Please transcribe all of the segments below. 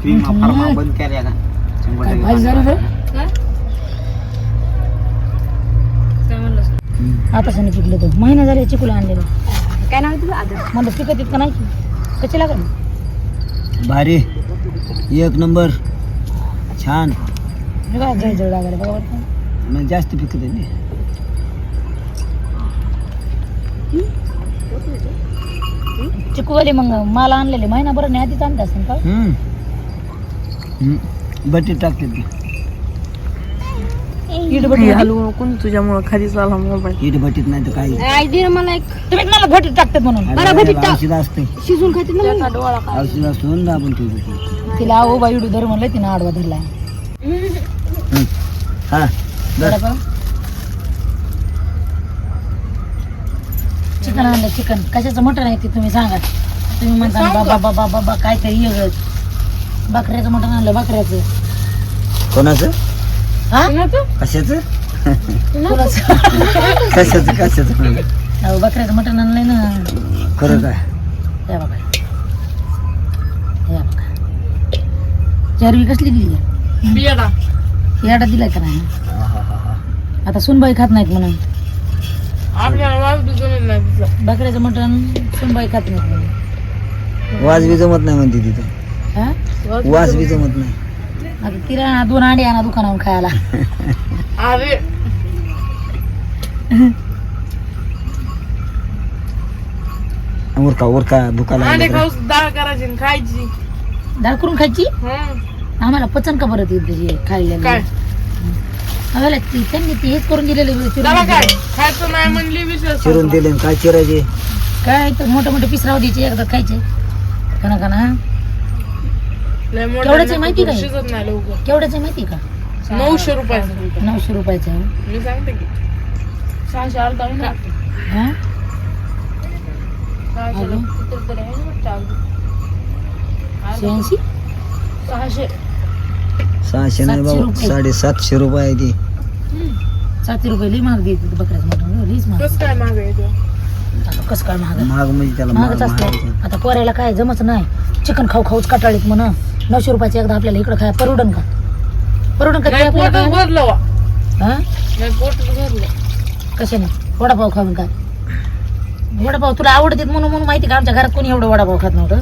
बंद केल्या का भाजी झाली बरं आता सणी पिकलं तर महिना झाले चिकूला आणलेलं काय नाव तुझं आता म्हणलं पिकत इतकं नाही की कशी लागल भारी एक नंबर छान मी काय जळजळ लागायला बरोबर मग जास्त पिकत आहे चिकूवाले मग मला आणलेले महिनाभर नाही आधीच आणते असतील का बटी टाकते ती इडबटी हलवू नको तुझ्यामुळे खाली झाला मोबाईल इट बटीत नाही तर काही आई दे मला एक तुम्ही मला भटी टाकतात म्हणून बरं, भटीत टाक. औषध असते शिजून खाते ना डोळा औषध असतो ना आपण ठेवतो तिला आहो बाई इडू धर म्हणलं तिनं आडवा धरलाय हा वडापाव चिकन आणलं चिकन कशाचं मटण आहे ते तुम्ही सांगा तुम्ही म्हणता बाबा बाबा बाबा काहीतरी वेगळंच बकऱ्याचं मटण आणलं बकऱ्याचं कोणाचं हा कशाचं कोणाचं? कशाचं अहो बकऱ्याचं मटण आणलंय ना खरं काय या बघा या बघा चरबी कसली दिली आहे? याडा दिलाय का नाही आता सुनबाई खात नाहीत म्हणून बकऱ्याचं मटण सुनबाई खात नाहीत म्हणून वाज बी जमत नाही म्हणते तिथं हा वाज बी जमत नाही आता तिला 2 अंडी आणा दुकानावर खायला उरका दुकान खायची डाळ करून खायची आम्हाला पचन का बरं ती खायला आम्हाला त्यांनी ते हेच करून दिलेलं खायचं नाही म्हणली विशेष चिरून दिले काय चिरायचे काय तर मोठे मोठे पिस राहू द्यायचे एकदा खायचे कना केवढ्याचं आहे माहिती काय केवढ्याचं आहे माहिती का 900 रुपयाचं 900 रुपयाचं मी सांगते की 600 अर्धा हा हॅलो 86 600 नाही 700 बाबा रुपये. 750 रुपये आहे ती 700 रुपये लई महाग देते बकऱ्याचं मटण लईच महाग कसं काय मागे येतो आता कसं काय महाग आहे? महाग म्हणजे त्याला महागच महाग असतं आता पोरायला काय जमच नाही चिकन खाऊच कटाळीत म्हणा 900 रुपयाचे एकदा आपल्याला इकडं खाय परवडन का नाही आपल्याला पोटच खायला? भरलं वा हा नाही पोटच भरलं कशाने वडापाव खाऊन काय वडापाव तुला आवडते म्हणून माहिती का आमच्या घरात कोणी एवढं वडापाव खात नव्हतं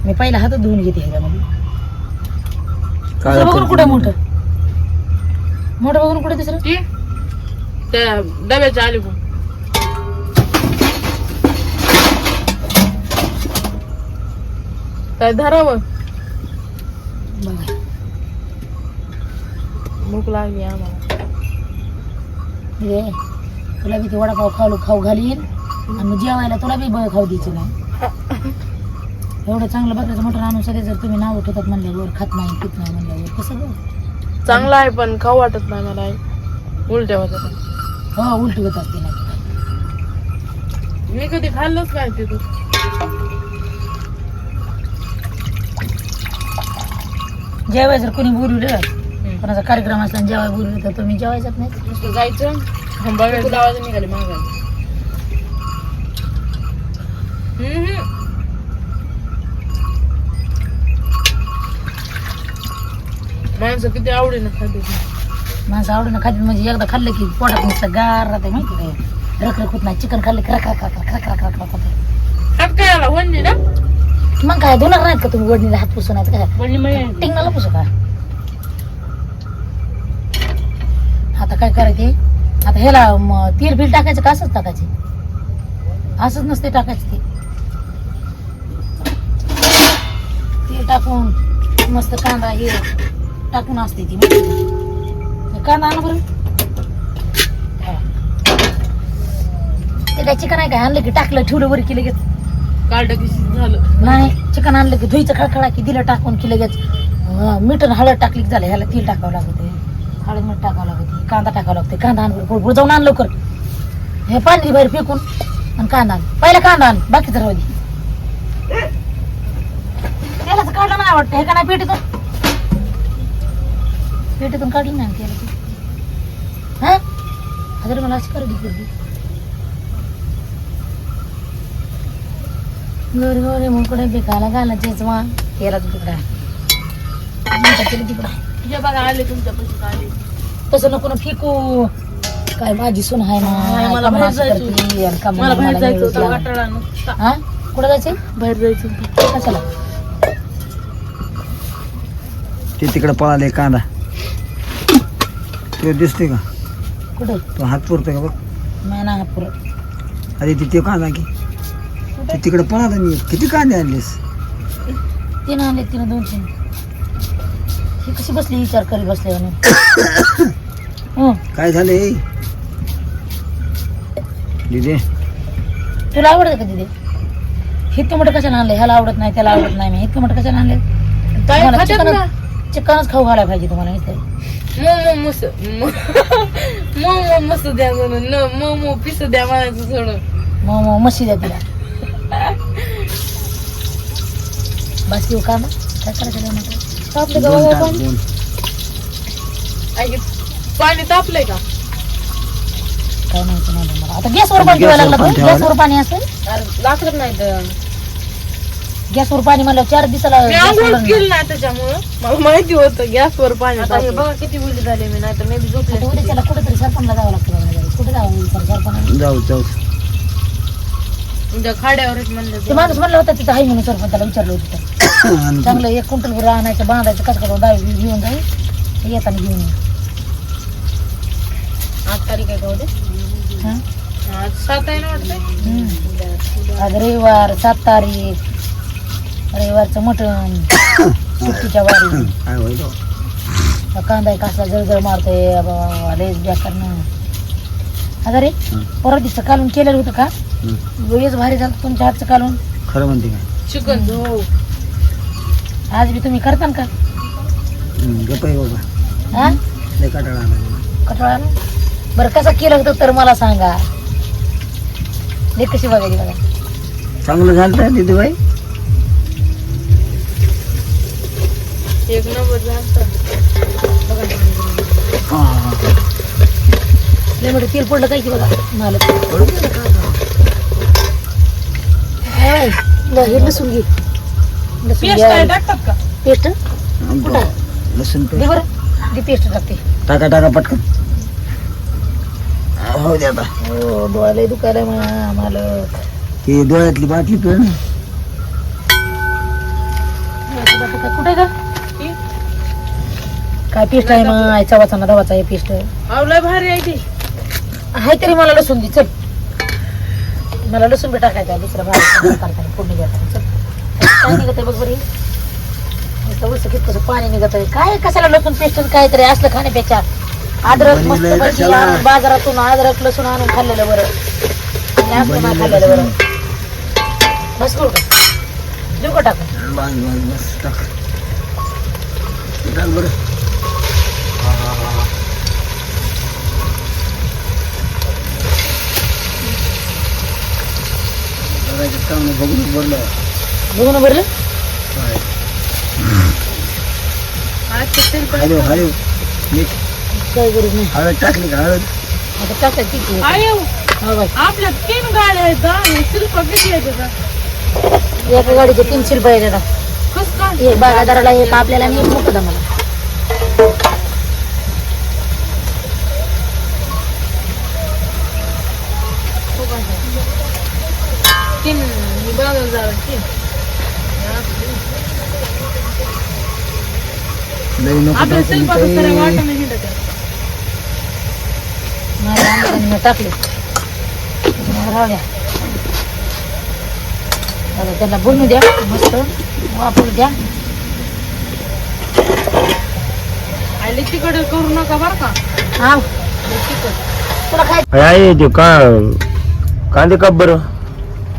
मी पहिला हातात धुवून घेते ह्याच्यामध्ये काय दुसरं बघून कुठे मोठं बघून कुठे दुसरं ती त्या डब्याच्या आली पण काय धरावं बघा भूक लागली आम्हाला हे तुला बी ते वडापाव खाऊ घालीन आणि मग जेवायला तुला बी खाऊ द्यायची नाही एवढं चांगलं बकऱ्याचं मटण आणून सगळे जर तुम्ही नाव ठेवतात म्हणल्यावर खात नाही पित नाही म्हणल्यावर कसं गं चांगला आहे पण खाऊ वाटत नाही मला उलट्या होत्या हो उलटी होत असते नाही मी कधी खाल्लंच नाही तिथं जेवाय जर कोणी बोलवलं कोणाचा कार्यक्रम असला आणि जेवाय बोलवलं तर तुम्ही जेवायचाच नाही नुसतं जायचं बघायचं आवाज निघाले मागायला माणसं किती आवडीनं खाते माणसं आवडीनं खातील म्हणजे एकदा खाल्लं की पोटात नुसतं गार राहते माहिती काय रखरख होत नाही चिकन खाल्लं की रख हात काय आला वंडी ना मग काय धुणार नाहीत का तुम्ही वडणीला हात पुसून काय वंडी म्हणजे टिंगनाला पुसू का आता काय करायचे आता ह्याला तेल बिल टाकायचं का असंच टाकायचे असंच नसते टाकायचं तेल टाकून मस्त कांदा हे टाकून असते ती कांदा आणा बरं ते काय चिकन आहे काय आणलं की टाकलं ठेवलं बरं की लगेच काढलं की झालं नाही चिकन आणलं की धुईचं खळखळा की दिलं टाकून की लगेच मीठ आणि हळद टाकली की झालं ह्याला तेल टाकावं लागते हळद मीठ टाकावं लागते कांदा टाकावं लागते कांदा आण बरोबर जाऊन आण लवकर हे पाणी बाहेर फेकून आणि कांदा आण पहिला कांदा आण बाकीचं राहू दे त्यालाच काढलं नाही वाटतं हे का नाही पेटीतून काढलं नाही त्याला हा अगर मला असं करू दे गोरे गोरे मुकडे पिकाला घालायचेच वा केला तुकडा तिकडं हे बघा आले तुमच्या पैसे आले. तसं नको ना फेकू. काय माझी सून आहे नाही, मला बाहेर जायचं होतं. मला बाहेर जायचं होतं वाटाळानं. हा कुठं जायचंय बाहेर जायचं होतं. कशाला ते तिकडे पळाले कांदा तो दिसते का कुठं तो हात पुरतोय का बघ नाही ना पुरं अरे तिथे कांदा की ते तिकडे पळाला मी किती कांदे आणलेस 3 आणले 3 200. ही कशी बसली विचार करीत बसले म्हणून. काय झालंय दिदे तुला आवडतं का तिथे इतकं मोठं कशाला आणलं ह्याला आवडत नाही त्याला आवडत नाही मी इतकं मोठं कशाला आणले काय तुम्हाला खात्यात ना? चिकनच खाऊ घालायला पाहिजे तुम्हाला इथे मोमो मस्त द्या म्हणून मोमो पिस द्या म्हणायचं थोडं. मग मशी द्या तिला बस येऊ का मग काय करायचं तापले का दोन बाबा टाक, पाणी? दोन. ऐक, पाणी तापलंय का? काय माहिती नाही मला आता गॅसवर पाणी ठेवायला लागलं पाणी तर? ठेवायला? गॅसवर पाणी असेल अरे लाकडत नाही तर गॅसवर पाणी म्हणलं 4 दिवसाला मी गॅस आंघोळ सोडून केली नाही त्याच्यामुळं मला माहिती होतं गॅसवर पाणी आता हे बघा किती उलटी झाली मी नाही तर मी बी झोपले आता उद्याच्याला कुठेतरी सरपणला जावं लागतं बघा घरी. कुठे जावं सरपण जाऊ जाऊ उद्या खाड्यावरच म्हणलं ते माणूस म्हणलं होतं तिथं आहे म्हणून सरपंचाला विचारलं होतं आणि चांगलं 1 क्विंटल भर आणायचं बांधायचं कसं कसं दावी घेऊन जाईल येताना घेऊन ये 8 तारीख आहे का उद्या? हा? आज 7 आहे ना वाटतंय. आज रविवार 7 तारीख रविवारचं मटण सुट्टीच्या वारी काय होईल हा कांदा कसला जळजळ मारतोय बाबा लयच बेकारणं आता रे परत दिवस कालून केलेलं होतं का वेळच भारी झालं तुमच्या हातचं कालून खरं म्हणते का चिकन हो आज बी तुम्ही करता का गप्पा बाबा हा लय काटाळा आला कटाळा ना बरं कसं केलं होतं तर मला सांगा ले कशी बघायची बघा चांगलं झालं तर दिदी बाई एक नंबर झालं. हा हा लय मोठं तेल पडलं काय की बघा मला हे लसूण घे लसूण पेस्ट काय टाकतात का? पेस्ट लसूण दे पेस्ट बरं दे पेस्ट टाकते टाका टाका पटकन हो दे आता हो डोळ्याला दुखायला मला ती डोळ्यातली बाटली पिळ ना कुठे का काय पेस्ट आहे मग चवाचा ना दवाचा आहे पेस्ट आवलंय भारी आहे ती. आहे तरी मला लसूण दे चल मला लसूण बी टाकायचा दुसरा भाजी करताना फोडणी देताना चल काय निघत आहे बघ बरी नुसतं कसं पाणी निघत आहे काय कशाला लसूण पेस्ट काहीतरी असलं खाण्यापेक्षा अद्रक मस्त बनवलंय पैकी कशाला? आणून बाजारातून अद्रक लसूण आणून खाल्लेलं बरं आणि आपलं नाही खाल्लेलं बरं बस करू का देऊ का टाकून बस बस बस टाक टाक बरं बघायचं काम नाही बघून बोललं बघू ना बरं आजचं तेल पण हॅलो हॅलो मीठ काय गरज नाही हळद टाकली का हळद आता टाकायची की आयो हा बाई आपल्या 3 गाड्या आहेत आणि शिल्पा किती आहेत का? एका गाडीचे 300 रुपये देतात कसं काय? हे बागायदाराला एक आपल्याला आणि एक मोठं मला तीन मी बघायला जाणार 3. लई नको आपल्या टाकून शिल्पा काही. सगळ्या वाटाणे हिंडत आहे. माझ्या आंब्याने टाकले राहू द्या आता त्यांना बनवू द्या मस्त वापरू द्या आणि तिकडे करू नका बरं का हा तिकड तुला खायचं आहे ते का कांदे काप बरं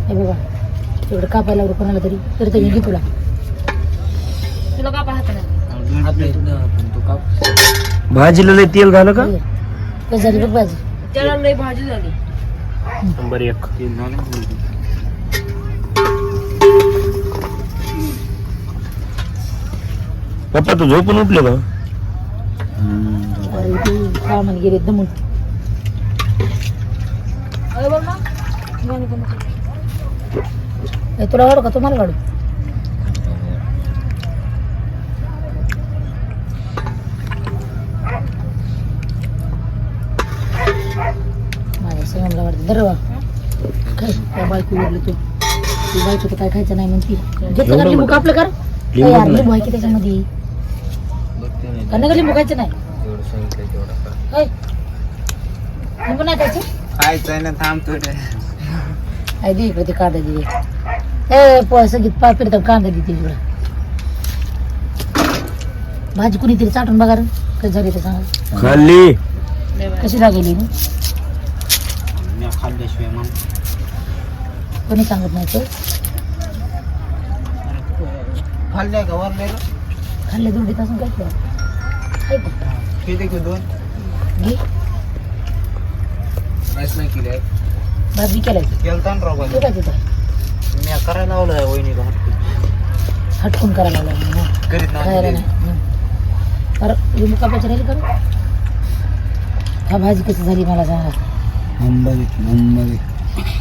हे बघा एवढं कापायला वगैरे कोणाला तरी तर ते घे तुला तुला का पाहत नाही भाजीला लय तेल घालं का कसं झाली बघ भाजी त्याला लई भाजी झाली. नंबर 1 पप्पा तू झोपून उठले का अरे ते सामान गेले दमून अरे बघ ना तुला वाढू का तुम्हाला वाढू दरवा काय त्या बायको वरली तू बायको तर काय खायचं नाही म्हणती घेतलं का लिंबू कापलं कर काय यार लिंबू आहे की त्याच्यामध्ये का नका लिंबू खायचं नाही काय लिंबू नाही खायचं खायचंय ना थांबतो आई दे इकडे ते कांदा दे ए संगीत पापड तर कांदा देते इकडं भाजी कुणीतरी चाटून बघा रे कशी झाली ते सांगा खाल्ली कशी लागली ना खाल्ल्याशिवाय मग कोणी सांगत नाही ते खाल्ल्या का वरल्या खाल्ले दोडीत असून काय केलं काय ते? किती की दोन घे काहीच नाही केली भाजी केलाय केलता ना राव तू काय तिथं मी करायला लावलं वहिनीला हटकून करायला लागला करीत खायला नाही अरे लिंबू कापायची राहिली करू हा भाजी कशी झाली मला सांगा मुंबई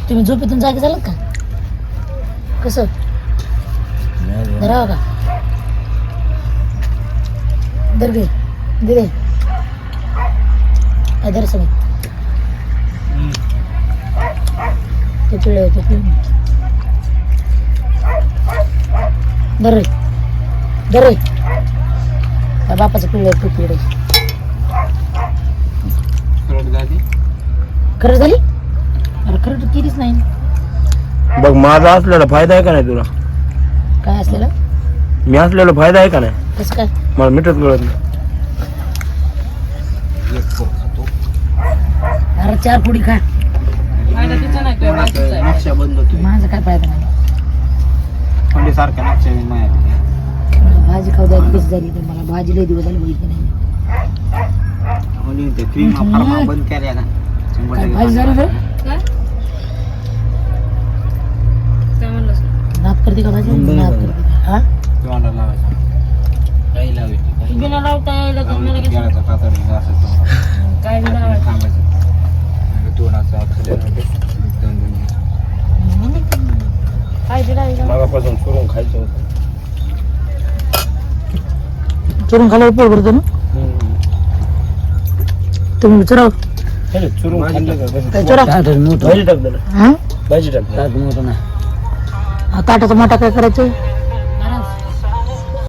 तुम्ही झोपेतून जागे झालात का कसं धरावं का दर घे दे काय दर सगळं ते पिळे ते पिळे दर दर त्या बापाचं पिळे तू पिळे खरं झाली अरे खरं तर केलीच नाही बघ माझा असलेला फायदा आहे का नाही तुला काय असलेलं मी असलेला फायदा आहे का नाही कसं काय मला मिठच कळत नाही अरे 4 पुडी खा फायदा तिचा नाही तुझ्या बायकोचा आहे. नक्षा बंद होती माझा काय फायदा नाही थंडी सारख्या नक्षा माया भाजी खाऊ द्यायची कशी झाली तर मला भाजी लई दिवस झाली बघितली नाही म्हणून ते क्रीम फार्मा बंद केल्या का काय भाजी झाली रे काय काय म्हणलंस नात करते का भाजी नात करते का? हा तोंडाला लावायचं काही लावायची बिना लावता यायला तर मला कसं- केळाचा कातडी असं काय बी लावायचं थांबायचं तोंडाचा काय बी लावायचं मागापासून चुरून खायचं होतं चुरून खाल्यावर पोट भरतो ना तुम्ही विचाराव हे चुरून खाल्लं का कसं? काय चुरा भाजी टाक त्याला हा भाजी टाक ताटाचा मोठा काय करायचं